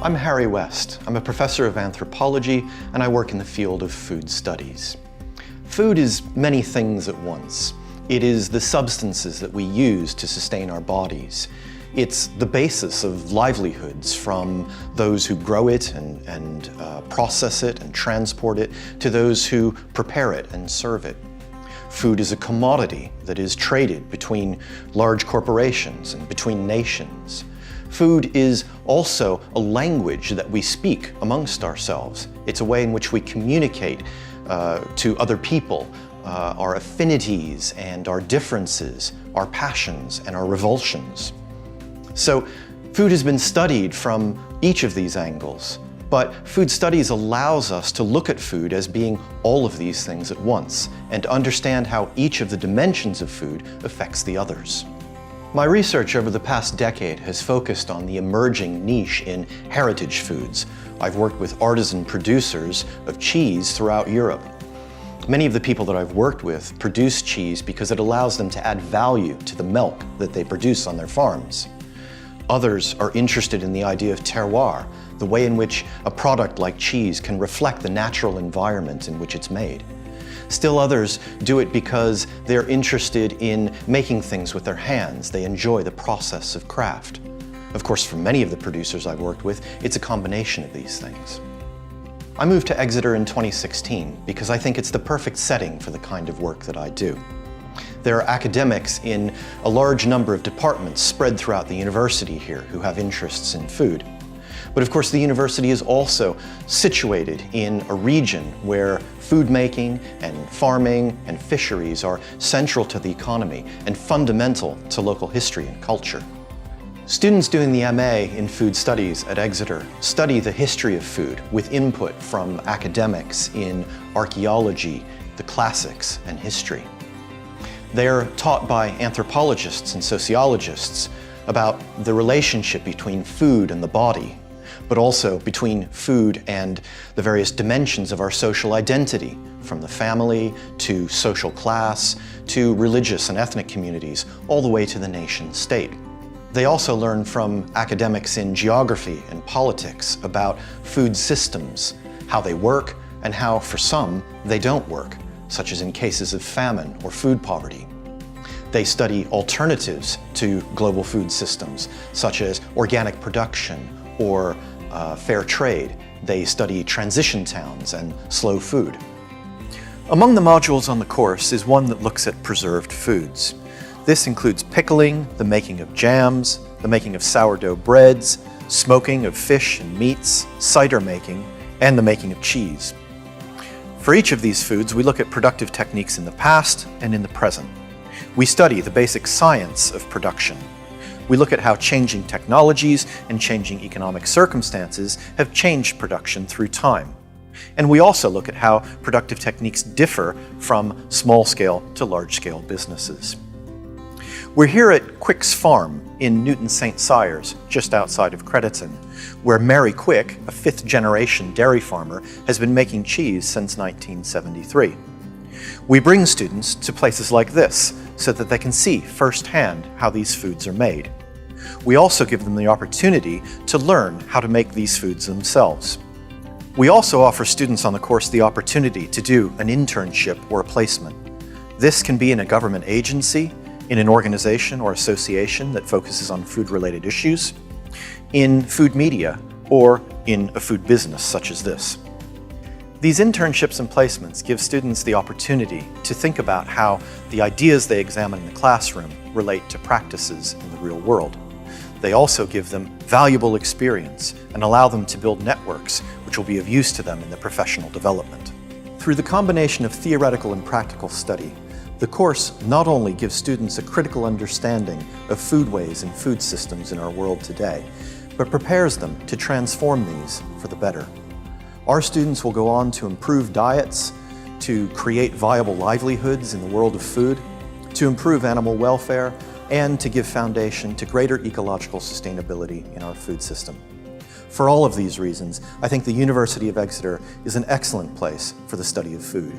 I'm Harry West. I'm a professor of anthropology and I work in the field of food studies. Food is many things at once. It is the substances that we use to sustain our bodies. It's the basis of livelihoods, from those who grow it and process it and transport it to those who prepare it and serve it. Food is a commodity that is traded between large corporations and between nations. Food is also a language that we speak amongst ourselves. It's a way in which we communicate to other people our affinities and our differences, our passions and our revulsions. So food has been studied from each of these angles, but food studies allows us to look at food as being all of these things at once and to understand how each of the dimensions of food affects the others. My research over the past decade has focused on the emerging niche in heritage foods. I've worked with artisan producers of cheese throughout Europe. Many of the people that I've worked with produce cheese because it allows them to add value to the milk that they produce on their farms. Others are interested in the idea of terroir, the way in which a product like cheese can reflect the natural environment in which it's made. Still others do it because they're interested in making things with their hands. They enjoy the process of craft. Of course, for many of the producers I've worked with, it's a combination of these things. I moved to Exeter in 2016 because I think it's the perfect setting for the kind of work that I do. There are academics in a large number of departments spread throughout the university here who have interests in food. But of course the university is also situated in a region where food making and farming and fisheries are central to the economy and fundamental to local history and culture. Students doing the MA in Food Studies at Exeter study the history of food with input from academics in archaeology, the classics, and history. They're taught by anthropologists and sociologists about the relationship between food and the body, but also between food and the various dimensions of our social identity, from the family to social class to religious and ethnic communities, all the way to the nation state. They also learn from academics in geography and politics about food systems, how they work and how, for some, they don't work, such as in cases of famine or food poverty. They study alternatives to global food systems, such as organic production or fair trade. They study transition towns and slow food. Among the modules on the course is one that looks at preserved foods. This includes pickling, the making of jams, the making of sourdough breads, smoking of fish and meats, cider making, and the making of cheese. For each of these foods, we look at productive techniques in the past and in the present. We study the basic science of production. We look at how changing technologies and changing economic circumstances have changed production through time. And we also look at how productive techniques differ from small-scale to large-scale businesses. We're here at Quick's farm in Newton St. Cyres, just outside of Crediton, where Mary Quick, a fifth-generation dairy farmer, has been making cheese since 1973. We bring students to places like this so that they can see firsthand how these foods are made. We also give them the opportunity to learn how to make these foods themselves. We also offer students on the course the opportunity to do an internship or a placement. This can be in a government agency, in an organization or association that focuses on food-related issues, in food media, or in a food business such as this. These internships and placements give students the opportunity to think about how the ideas they examine in the classroom relate to practices in the real world. They also give them valuable experience and allow them to build networks which will be of use to them in their professional development. Through the combination of theoretical and practical study, the course not only gives students a critical understanding of foodways and food systems in our world today, but prepares them to transform these for the better. Our students will go on to improve diets, to create viable livelihoods in the world of food, to improve animal welfare, and to give foundation to greater ecological sustainability in our food system. For all of these reasons, I think the University of Exeter is an excellent place for the study of food.